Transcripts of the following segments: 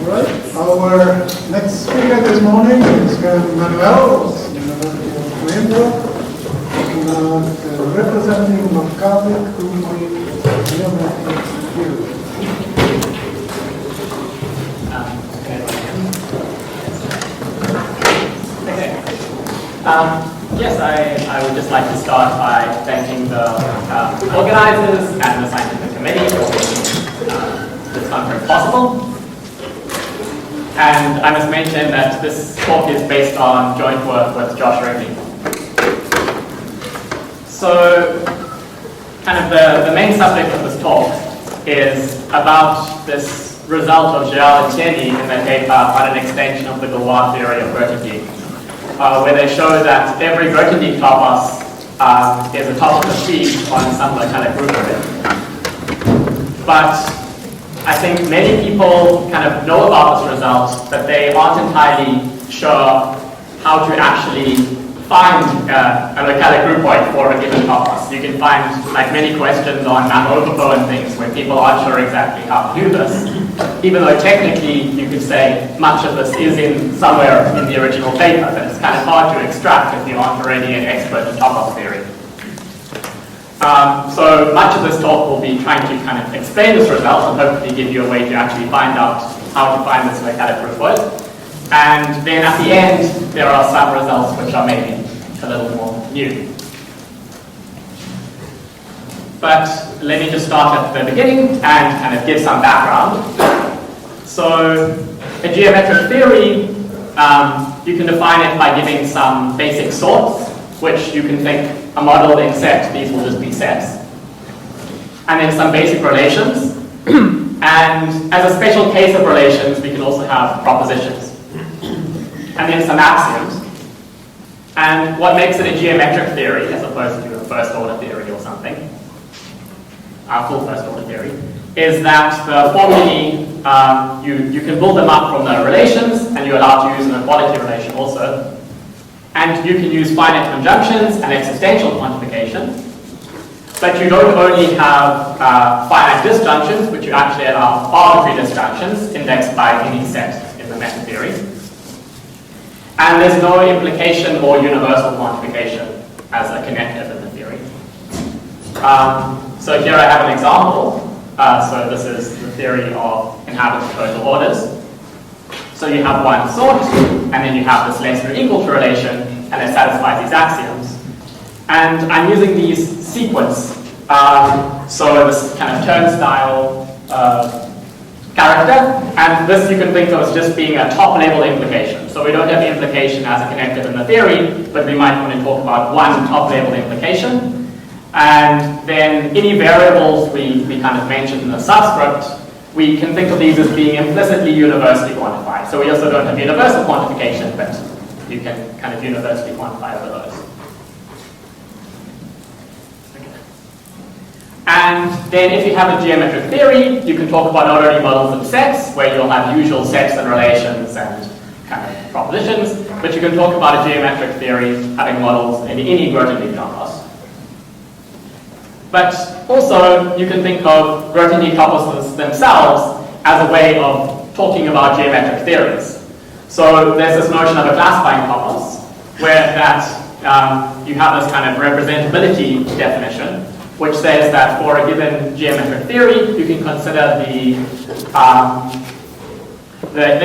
Alright, our next speaker this morning is Manuell of the University of Coimbra, representing localic groupoid geometric theory. Yes, I would just like to start by thanking the organizers and the scientific committee for making this conference possible. And I must mention that this talk is based on joint work with Josh Rigley. So, kind of the main subject of this talk is about this result of Gial and Tierney in their paper on an extension of the Galois theory of Grothendieck, where they show that every Grothendieck topos is a topos of C on some localic groupoid. But I think many people kind of know about this result, but they aren't entirely sure how to actually find a localic groupoid for a given topos. You can find like many questions on Manuell and things where people aren't sure exactly how to do this, even though technically you could say much of this is in somewhere in the original paper, but it's kind of hard to extract if you aren't already an expert in topos theory. So much of this talk will be trying to kind of explain this result and hopefully give you a way to actually find out how to find this localic groupoid. And then at the end, there are some results which are maybe a little more new. But let me just start at the beginning and kind of give some background. So a geometric theory, you can define it by giving some basic sorts, which you can think a model in set, these will just be sets. And then some basic relations. And as a special case of relations, we can also have propositions. And then some axioms. And what makes it a geometric theory, as opposed to a first order theory or something, full first order theory, is that the formulae, you can build them up from the relations, and you're allowed to use an equality relation also. And you can use finite conjunctions and existential quantification. But you don't only have finite disjunctions, but you actually allow arbitrary disjunctions indexed by any set in the meta theory. And there's no implication or universal quantification as a connective in the theory. So here I have an example. So this is the theory of inhabited total orders. So you have one sort, and then you have this less than or equal to relation, and it satisfies these axioms. And I'm using these sequence. So this kind of turnstile character, and this you can think of as just being a top-level implication. So we don't have the implication as a connective in the theory, but we might want to talk about one top-level implication. And then any variables we kind of mentioned in the subscript, we can think of these as being implicitly universally quantified. So we also don't have universal quantification, but you can kind of universally quantify over those. And then if you have a geometric theory, you can talk about not only models of sets, where you'll have usual sets and relations and kind of propositions, but you can talk about a geometric theory having models in any Grothendieck topos. But also, you can think of Grothendieck toposes themselves as a way of talking about geometric theories. So there's this notion of a classifying topos, where that you have this kind of representability definition, which says that for a given geometric theory, you can consider the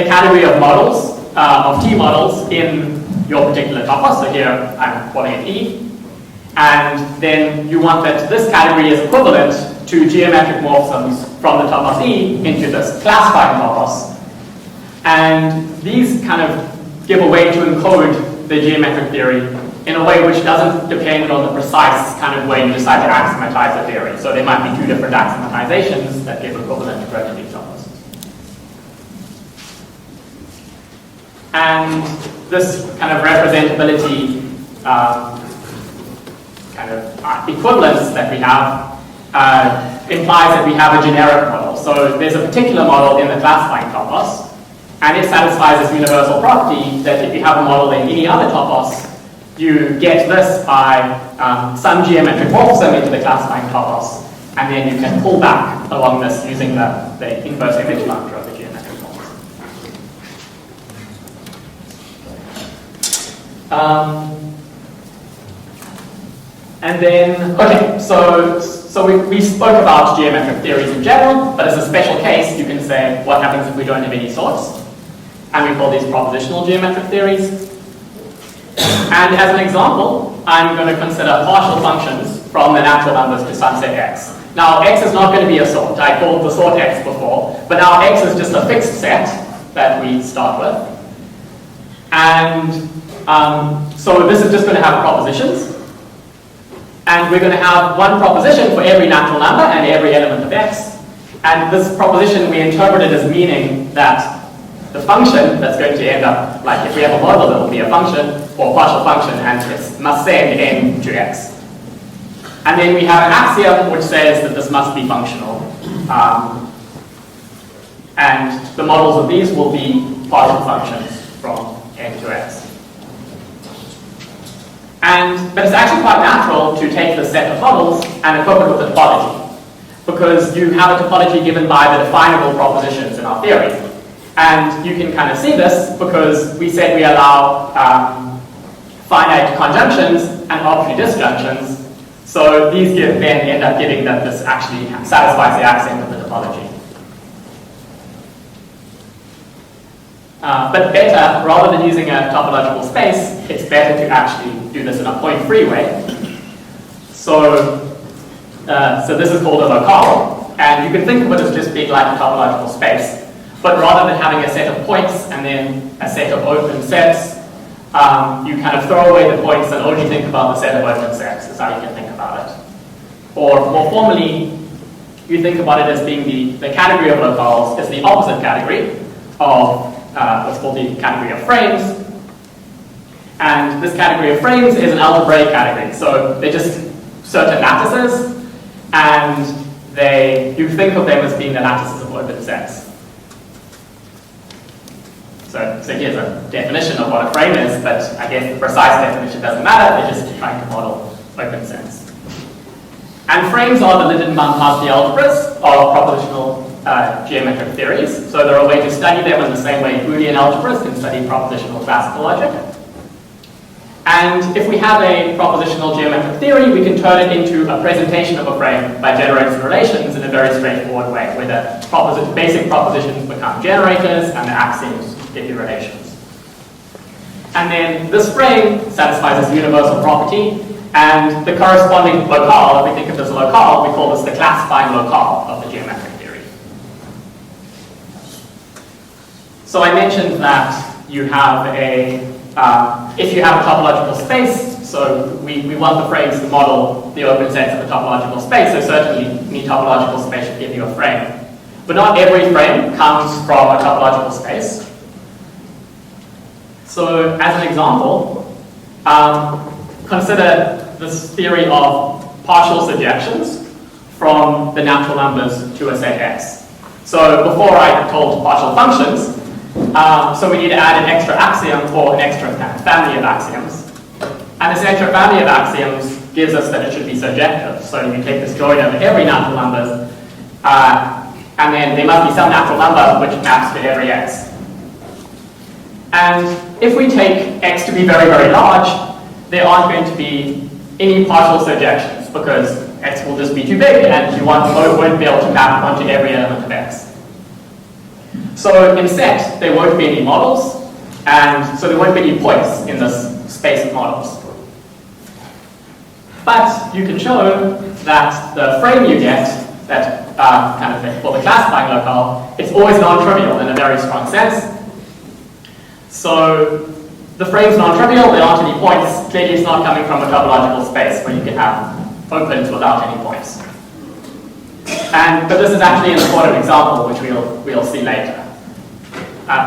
category of models, of T models in your particular topos. So here I'm calling it E. And then you want that this category is equivalent to geometric morphisms from the topos E into this classifying topos. And these kind of give a way to encode the geometric theory in a way which doesn't depend on the precise kind of way you decide to axiomatize the theory. So there might be two different axiomatizations that give equivalent Grothendieck topos. And this kind of representability kind of equivalence that we have implies that we have a generic model. So there's a particular model in the classifying topos, and it satisfies this universal property that if you have a model in any other topos, you get this by some geometric morphism into the classifying topos, and then you can pull back along this using the inverse image factor of the geometric morphism. And then, okay, so we spoke about geometric theories in general, but as a special case, you can say what happens if we don't have any sorts. And we call these propositional geometric theories. And as an example, I'm going to consider partial functions from the natural numbers to subset x. Now, x is not going to be a sort. I called the sort x before, but now x is just a fixed set that we start with. And so this is just going to have propositions. And we're going to have one proposition for every natural number and every element of x. And this proposition we interpret it as meaning that the function that's going to end up, like if we have a model, it will be a function or partial function, and it must send n to x. And then we have an axiom which says that this must be functional. And the models of these will be partial functions from n to x. But it's actually quite natural to take this set of models and equip it with a topology, because you have a topology given by the definable propositions in our theory. And you can kind of see this because we said we allow finite conjunctions and arbitrary disjunctions. So these then end up giving that this actually satisfies the accent of the topology. But better, rather than using a topological space, it's better to actually do this in a point-free way. So this is called a locale, and you can think of it as just being like a topological space. But rather than having a set of points and then a set of open sets, you kind of throw away the points and only think about the set of open sets, is how you can think about it. Or more formally, you think about it as being the category of locales is the opposite category of what's called the category of frames. And this category of frames is an algebraic category. So they're just certain lattices, and you think of them as being the lattices of open sets. So here's a definition of what a frame is, but I guess the precise definition doesn't matter. They're just trying to model open sets. And frames are the Lindenbaum-Hartley algebras of propositional geometric theories. So they're a way to study them in the same way Boolean algebras can study propositional classical logic. And if we have a propositional geometric theory, we can turn it into a presentation of a frame by generating relations in a very straightforward way, where the basic propositions become generators and the axioms give you relations. And then this frame satisfies this universal property, and the corresponding locale, if we think of this locale, we call this the classifying locale of the geometric theory. So I mentioned that you have if you have a topological space, so we want the frames to model the open sets of a topological space, so certainly any topological space should give you a frame. But not every frame comes from a topological space. So as an example, consider this theory of partial surjections from the natural numbers to a set x. So before I told partial functions, so we need to add an extra axiom or an extra family of axioms. And this extra family of axioms gives us that it should be surjective. So you take this join over every natural numbers, and then there must be some natural number which maps to every x. And if we take x to be very, very large, there aren't going to be any partial surjections because x will just be too big and you won't be able to map onto every element of x. So in set, there won't be any models, and so there won't be any points in this space of models. But you can show that the frame you get, that kind of thing, for the classifying locale, it's always non-trivial in a very strong sense. So the frame's non-trivial, there aren't any points. Clearly it's not coming from a topological space where you can have opens without any points. But this is actually an important example which we'll see later.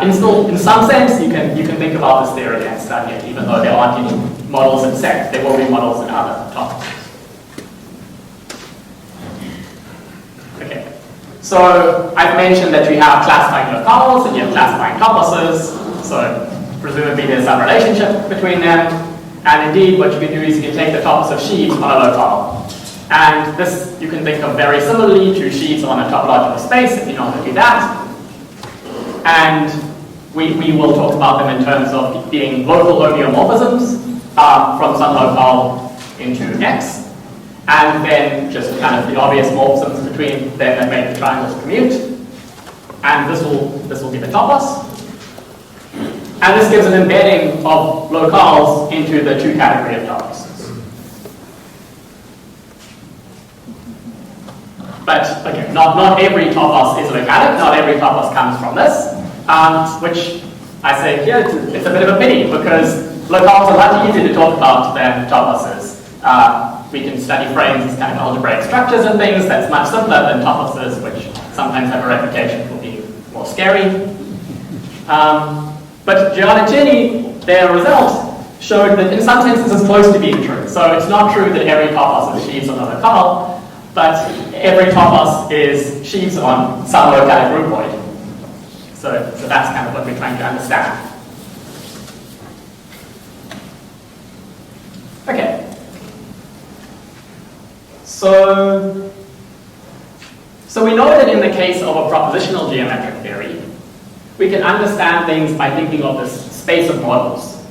In some sense, you can think about this theory and study it, even though there aren't any models in set. There will be models in other topics. Okay, so I've mentioned that you have classifying locales and you have classifying toposes. So presumably there's some relationship between them. And indeed, what you can do is you can take the topos of sheaves on a locale. And this you can think of very similarly to sheaves on a topological space if you know how to do that. And we will talk about them in terms of being local homeomorphisms from some locale into X, and then just kind of the obvious morphisms between them that make the triangles commute. And this will give a topos. And this gives an embedding of locales into the two category of toposes. But okay, not every topos is localic, not every topos comes from this, which I say here, it's a bit of a pity because locales are much easier to talk about than toposes. We can study frames as kind of algebraic structures and things, that's much simpler than toposes, which sometimes have a reputation for being more scary. But Giannichini, their result, showed that in some sense this is close to being true. So it's not true that every topos is sheaves on a locale, but every topos is sheaves on some localic groupoid. So that's kind of what we're trying to understand. Okay. So we know that in the case of a propositional geometric theory, we can understand things by thinking of this space of models.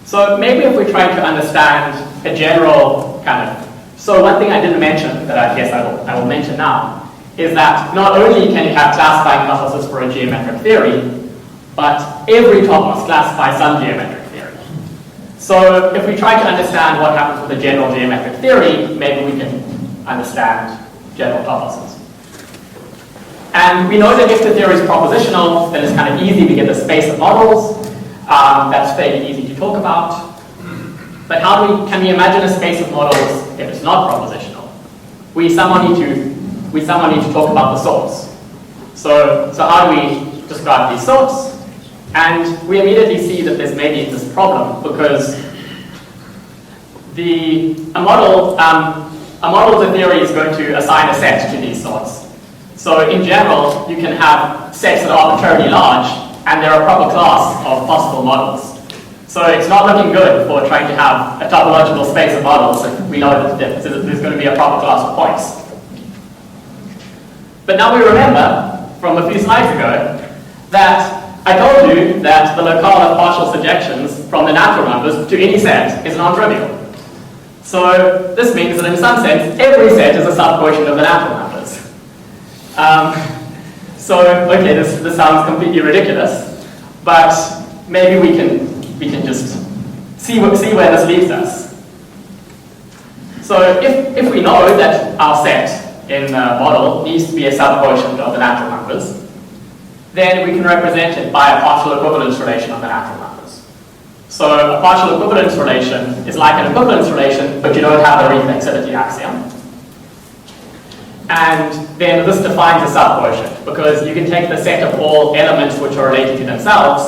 So maybe if we try to understand a general kind of, so one thing I didn't mention that I guess I will mention now is that not only can you have classifying toposes for a geometric theory, but every topos classifies some geometric theory. So if we try to understand what happens with a general geometric theory, maybe we can understand general toposes. And we know that if the theory is propositional, then it's kind of easy to get the space of models. That's fairly easy to talk about. But can we imagine a space of models if it's not propositional? We somehow need to talk about the sorts. So how do we describe these sorts? And we immediately see that there's maybe this problem because a model of the theory is going to assign a set to these sorts. So in general, you can have sets that are arbitrarily large, and they're a proper class of possible models. So it's not looking good for trying to have a topological space of models if we know that there's going to be a proper class of points. But now we remember from a few slides ago that I told you that the locale of partial surjections from the natural numbers to any set is non-trivial. So this means that in some sense, every set is a subquotient of the natural numbers. Okay, this sounds completely ridiculous, but maybe we can just see where this leads us. So if we know that our set in the model needs to be a subquotient of the natural numbers, then we can represent it by a partial equivalence relation of the natural numbers. So a partial equivalence relation is like an equivalence relation, but you don't have the reflexivity axiom. And then this defines a subquotient, because you can take the set of all elements which are related to themselves,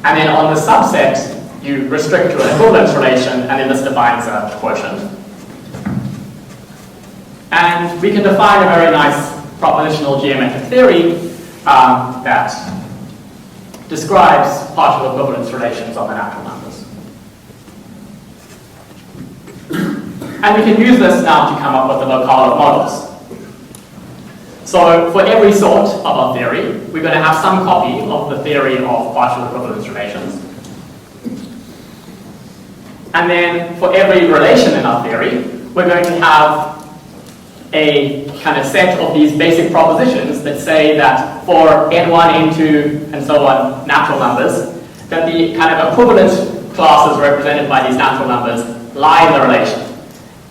and then on the subset, you restrict to an equivalence relation, and then this defines a quotient. And we can define a very nice propositional geometric theory that describes partial equivalence relations on the natural numbers. And we can use this now to come up with the locale of models. So for every sort of our theory, we're going to have some copy of the theory of partial equivalence relations. And then for every relation in our theory, we're going to have a kind of set of these basic propositions that say that for n1, n2, and so on natural numbers, that the kind of equivalent classes represented by these natural numbers lie in the relation.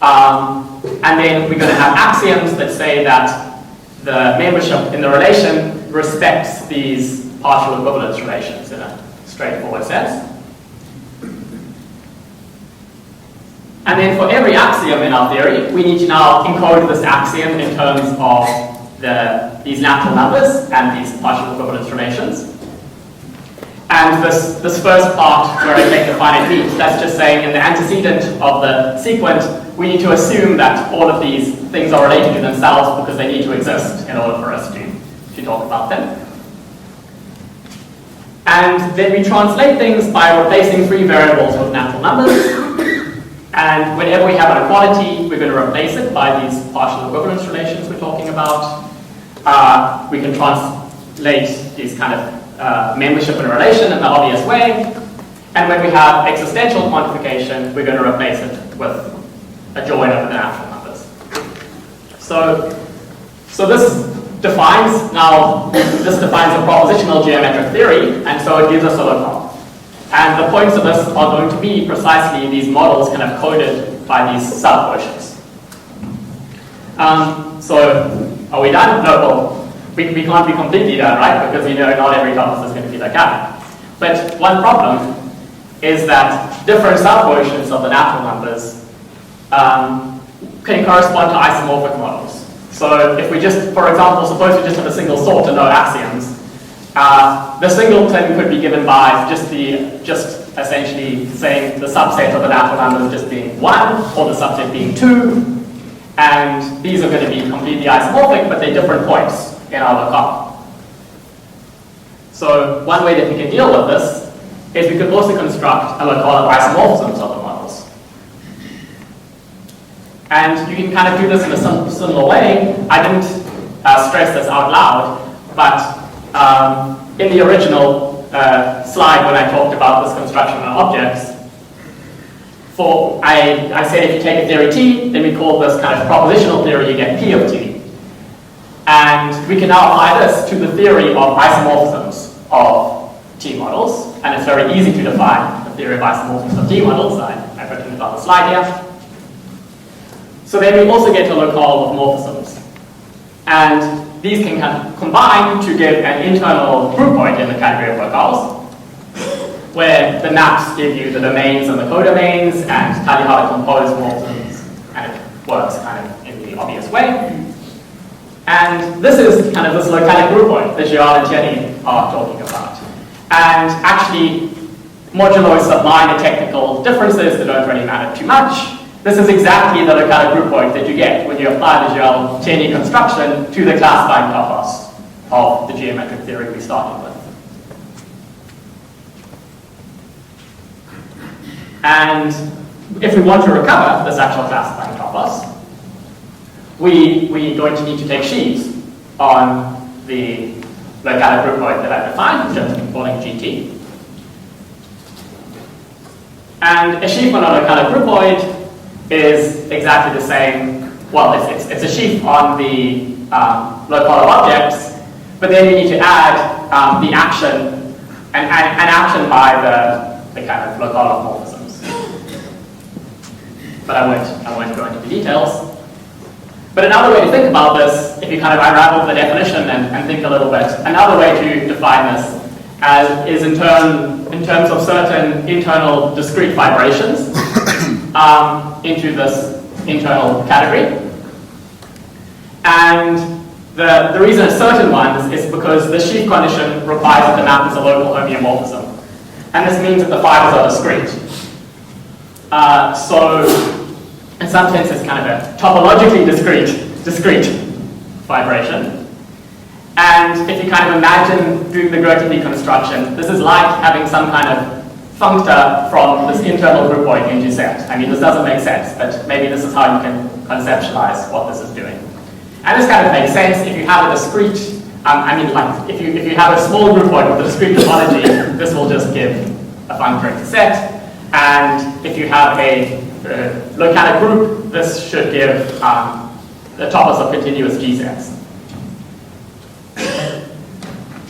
And then we're going to have axioms that say that the membership in the relation respects these partial equivalence relations in a straightforward sense. And then for every axiom in our theory, we need to now encode this axiom in terms of these natural numbers and these partial equivalence relations. And this first part where I take the finite means, that's just saying in the antecedent of the sequence, we need to assume that all of these things are related to themselves because they need to exist in order for us to talk about them. And then we translate things by replacing free variables with natural numbers. And whenever we have an equality, we're going to replace it by these partial equivalence relations we're talking about. We can translate these kind of membership in a relation in the obvious way. And when we have existential quantification, we're going to replace it with a join over the natural numbers. So this defines a propositional geometric theory, and so it gives us a locale. And the points of this are going to be precisely these models kind of coded by these sub-quotients. So are we done? No, well, we can't be completely done, right? Because not every topos is going to be localic. But one problem is that different sub-quotients of the natural numbers can correspond to isomorphic models. So if we just, for example, suppose we just have a single sort and no axioms, the singleton could be given by just essentially saying the subset of the natural numbers just being 1 or the subset being 2, and these are going to be completely isomorphic, but they're different points in our locale. So one way that we can deal with this is we could also construct a locale of isomorphisms of the models. And you can kind of do this in a similar way. I didn't stress this out loud, but in the original slide when I talked about this construction of objects, I said if you take a theory T, then we call this kind of propositional theory, you get P of T. And we can now apply this to the theory of isomorphisms of T models, and it's very easy to define the theory of isomorphisms of T models. I've written it on the slide here. So then we also get a locale of morphisms. And these can kind of combine to give an internal groupoid in the category of locales, where the maps give you the domains and the codomains and tell you how to compose morphisms, and it works kind of in the obvious way. And this is kind of this localic groupoid that Gérald and Thierry are talking about. And actually, modulo some minor technical differences that don't really matter too much. This is exactly the localic groupoid that you get when you apply the Gérald-Thierry construction to the classifying topos of the geometric theory we started with. And if we want to recover this actual classifying topos, we're going to need to take sheaves on the localic groupoid that I've defined, which I'm calling GT. And a sheaf on a localic groupoid is exactly the same. Well, it's a sheaf on the locale of objects, but then you need to add the action, an action by the kind of locale of morphisms. But I won't go into the details. But another way to think about this, if you kind of unravel the definition and think a little bit, another way to define this is in terms of certain internal discrete vibrations into this internal category. And the reason it's certain ones is because the sheaf condition requires that the map is a local homeomorphism. And this means that the fibers are discrete. So in some sense it's kind of a topologically discrete vibration. And if you kind of imagine doing the Grote deconstruction, this is like having some kind of functor from this internal groupoid into set. I mean, this doesn't make sense, but maybe this is how you can conceptualize what this is doing. And this kind of makes sense if you have a discrete, if you have a small groupoid with a discrete topology, this will just give a functor into set. And if you have a localic group, this should give the topos of continuous G sets.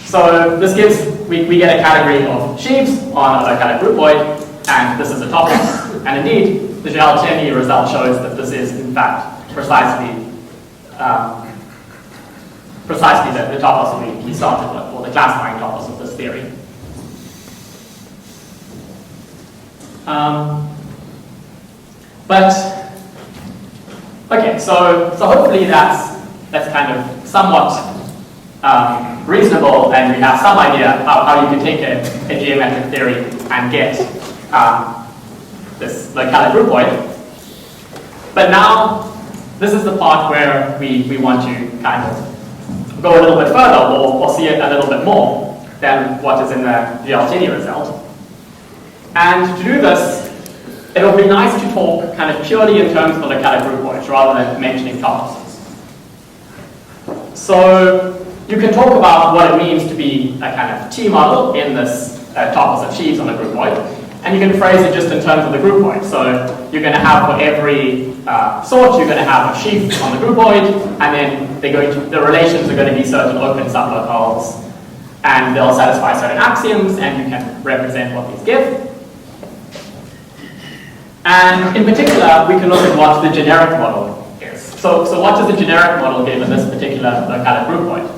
So this gives, we get a category of sheaves on a localic groupoid, and this is a topos. And indeed, the Gérald-Thierry result shows that this is, in fact, precisely the topos we started with, or the classifying topos of this theory. Okay, so hopefully that's kind of somewhat reasonable, and we have some idea how you can take a geometric theory and get this localic groupoid. But now, this is the part where we want to kind of go a little bit further or see it a little bit more than what is in the Gérald-Thierry result. And to do this, it would be nice to talk kind of purely in terms of the localic groupoids rather than mentioning toposes. So you can talk about what it means to be a kind of T model in this topos of sheaves on the groupoid, and you can phrase it just in terms of the groupoid. So you're going to have for every sort, you're going to have a sheaf on the groupoid, and then the relations are going to be certain open sublocales, and they'll satisfy certain axioms, and you can represent what these give. And in particular, we can look at what the generic model is. So what does the generic model give in this particular localic groupoid?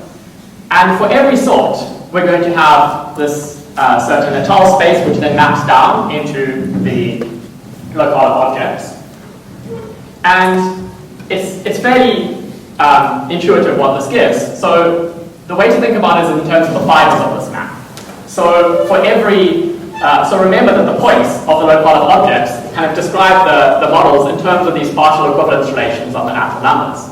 And for every sort, we're going to have this certain Natal space, which then maps down into the local objects. And it's fairly intuitive what this gives. So the way to think about it is in terms of the fibers of this map. So for every, so remember that the points of the local objects kind of describe the models in terms of these partial equivalence relations on the natural numbers.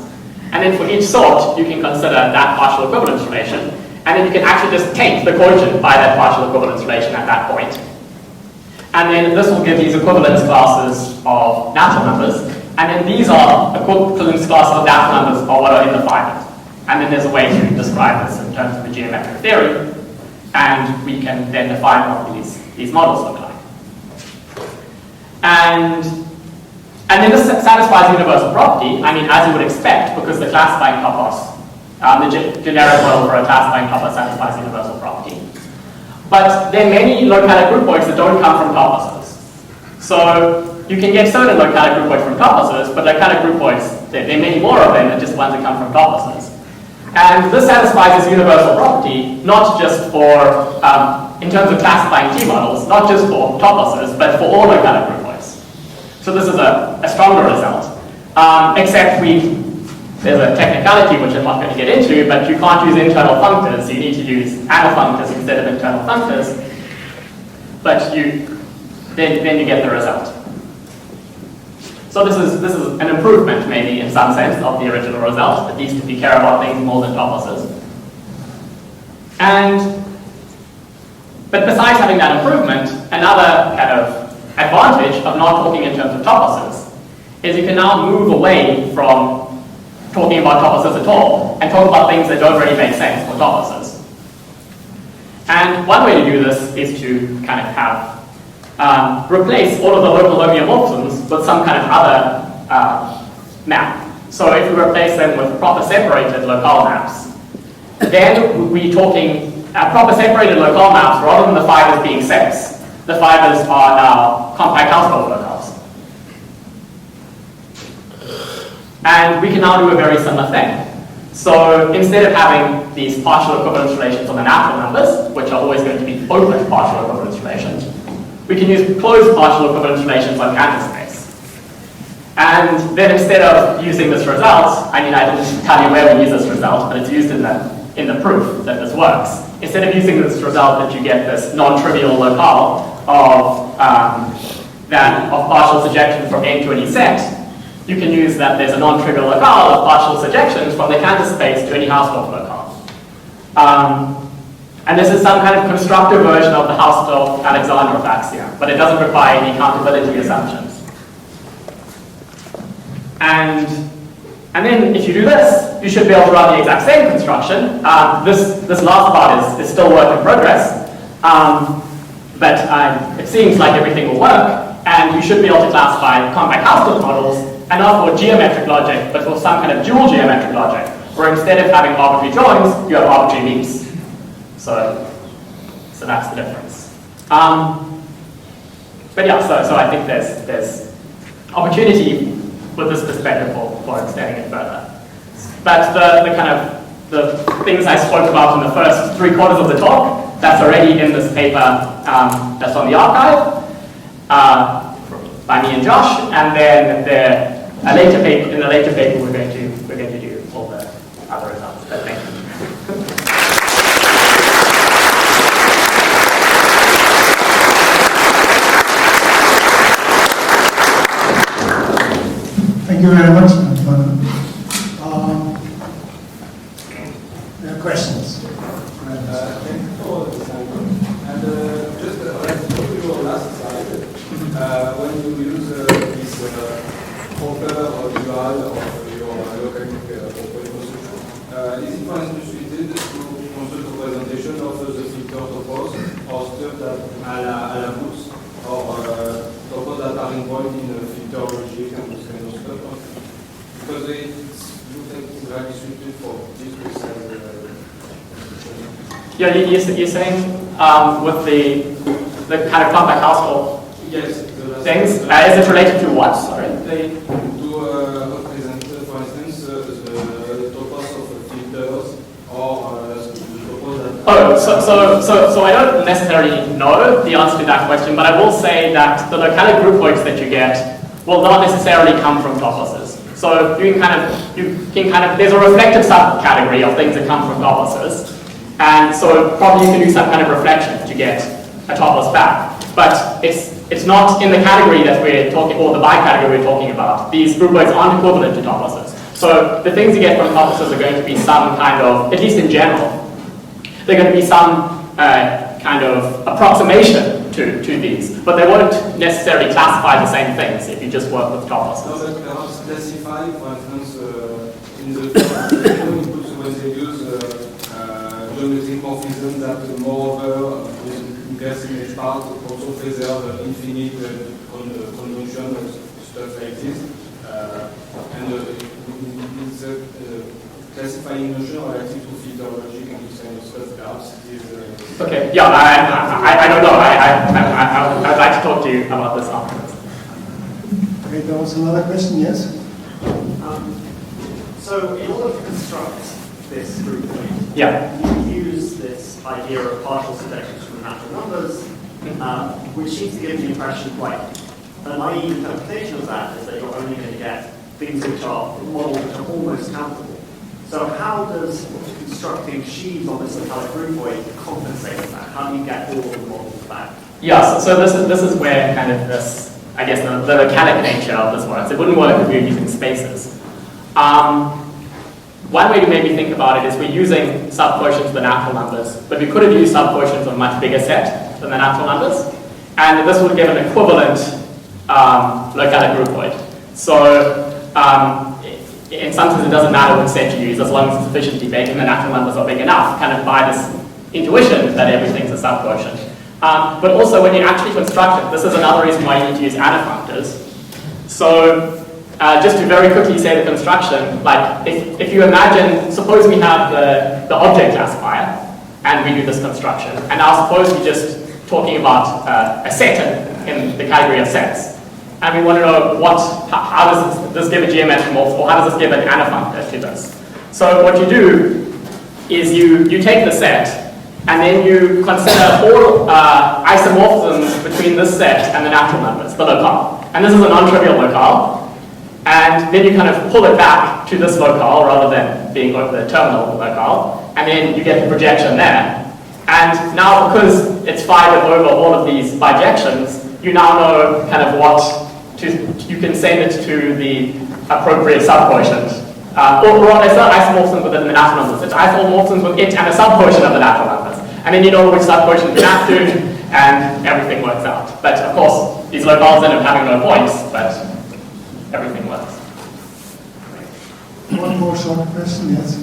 And then for each sort, you can consider that partial equivalence relation, and then you can actually just taint the quotient by that partial equivalence relation at that point. And then this will give these equivalence classes of natural numbers, and then these are equivalence classes of natural numbers are what are in the fibers. And then there's a way to describe this in terms of the geometric theory, and we can then define what these models look like. And then this satisfies universal property, I mean, as you would expect, because the classifying topos, the generic model for a classifying topos satisfies universal property. But there are many localic groupoids that don't come from toposes. So you can get certain localic groupoids from toposes, but localic groupoids, there are many more of them than just ones that come from toposes. And this satisfies this universal property, not just for, in terms of classifying T models, not just for toposes, but for all localic groupoids. So this is a stronger result, except there's a technicality which I'm not going to get into, but you can't use internal functors, so you need to use antifunctors instead of internal functors, but then you get the result. So this is an improvement, maybe, in some sense, of the original result, at least if you care about things more than toposes. But besides having that improvement, another kind of advantage of not talking in terms of toposes is you can now move away from talking about toposes at all and talk about things that don't really make sense for toposes. And one way to do this is to kind of have replace all of the local homeomorphisms with some kind of other map. So if we replace them with proper separated locale maps, then we're talking proper separated locale maps rather than the fibers being sets. The fibers are now compact household locales. And we can now do a very similar thing. So instead of having these partial equivalence relations on the natural numbers, which are always going to be open partial equivalence relations, we can use closed partial equivalence relations on Cantor space. And then instead of using this result, I mean, I didn't tell you where we use this result, but it's used in the proof that this works. Instead of using this result that you get this non-trivial locale of partial surjection from N to any set, you can use that there's a non-trivial locale of partial surjections from the Cantor space to any Hausdorff locale. And this is some kind of constructive version of the Hausdorff-Alexandrov axiom, but it doesn't require any countability assumptions. And then if you do this, you should be able to run the exact same construction. This last part is still work in progress, but it seems like everything will work, and you should be able to classify compact Hausdorff models, and not for geometric logic, but for some kind of dual geometric logic, where instead of having arbitrary joins, you have arbitrary leaps. So that's the difference. But yeah, so I think there's opportunity with this perspective for extending it further. But the kind of the things I spoke about in the first 3/4 of the talk, that's already in this paper that's on the archive by me and Josh, and then in the later paper we're going to do all the other results. But thank you. Thank you very much, Manuell. There are questions. Thank you for the sample. And just to your last slide, when you use this poker or dual or your localic reconstruction, is it for instance treated stuff that à la bourse, or topos that are involved in filter logic and this kind of stuff. Because it's very suited for this precise. Yeah, you're saying with the kind of compact household yes, things, is it related to what? Sorry. They do represent, for instance, the topos of filters or the topos that. So I don't necessarily know the answer to that question, but I will say that the localic groupoids that you get will not necessarily come from toposes. So you can kind of there's a reflective subcategory of things that come from toposes, and so probably you can do some kind of reflection to get a topos back. But it's not in the category that we're talking, or the bi-category we're talking about. These groupoids aren't equivalent to toposes. So the things you get from toposes are going to be some kind of, at least in general, they're going to be some kind of approximation to these, but they won't necessarily classify the same things if you just work with toposes. No, but perhaps classify, for instance, in the inputs when they use geometric morphism that moreover in gas image part also preserve infinite conjunction and stuff like this. And it's classifying notion relative to filter logic and this kind of stuff perhaps is okay, yeah, I don't know. I'd like to talk to you about this afterwards. Okay, there was another question, yes? So in order to construct this groupoid, Yeah. you use this idea of partial selections from natural numbers, which seems to give the impression, like, a naive interpretation of that is that you're only going to get things which are models which are almost countable. So how does constructing sheaves on this localic groupoid compensate for that? How do you get all of the models back? Yeah, so this is where kind of this, I guess, the localic nature of this works. It wouldn't work if we were using spaces. One way to maybe think about it is we're using subquotients of the natural numbers, but we could have used subquotients of a much bigger set than the natural numbers, and this would give an equivalent localic groupoid. So in some sense it doesn't matter which set you use as long as it's sufficiently big and the natural numbers are big enough, kind of by this intuition that everything's a subquotient. But also when you actually construct it, this is another reason why you need to use anaphunctors. So just to very quickly say the construction, like if you imagine, suppose we have the object classifier and we do this construction, and now suppose we're just talking about a set in the category of sets, and we want to know how does this give a geometric morph, or how does this give an anafunctor to this. So what you do is you take the set, and then you consider all isomorphisms between this set and the natural numbers, the locale. And this is a non-trivial locale. And then you kind of pull it back to this locale rather than being over the terminal locale, and then you get the projection there. And now because it's fired over all of these bijections, you now know kind of what you can send it to the appropriate subquotient. Or it's not isomorphisms within the natural numbers, it's isomorphisms with it and a subquotient of the natural numbers. And then you know which subquotient to map to, and everything works out. But of course, these locales end up having no points, but everything works. One more short question, yes?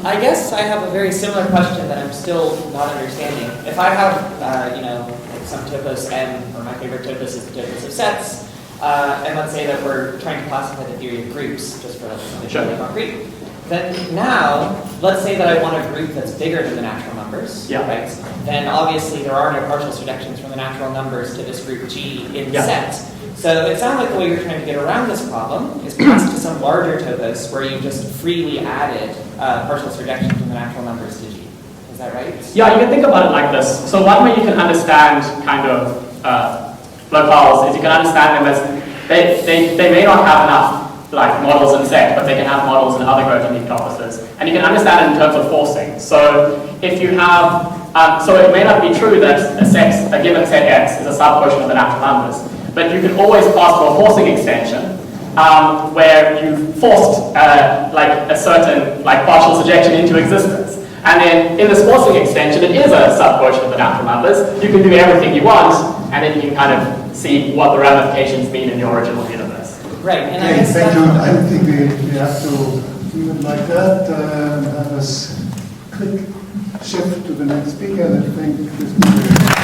I guess I have a very similar question that I'm still not understanding. If I have, like some topos M, or my favorite topos is the topos of sets, and let's say that we're trying to classify the theory of groups, just for something really concrete. Then now, let's say that I want a group that's bigger than the natural numbers, right? Then obviously there are no partial surjections from the natural numbers to this group G in the set. So it sounds like the way you're trying to get around this problem is pass to some larger topos where you just freely added partial surjection from the natural numbers to G. Is that right? Yeah, you can think about it like this. So one way you can understand kind of locales is you can understand them as they may not have enough like models in set, but they can have models in other growth-unique toposes. And you can understand it in terms of forcing. So if you have, so it may not be true that a given set X is a subquotient of the natural numbers, but you can always pass to a forcing extension where you forced like a certain like partial surjection into existence. And then in this forcing extension, it is a subquotient of the natural numbers. You can do everything you want, and then you can kind of see what the ramifications mean in your original universe. Right, and Okay, thank you. I think we have to leave it like that. Have a quick shift to the next speaker. I think this will be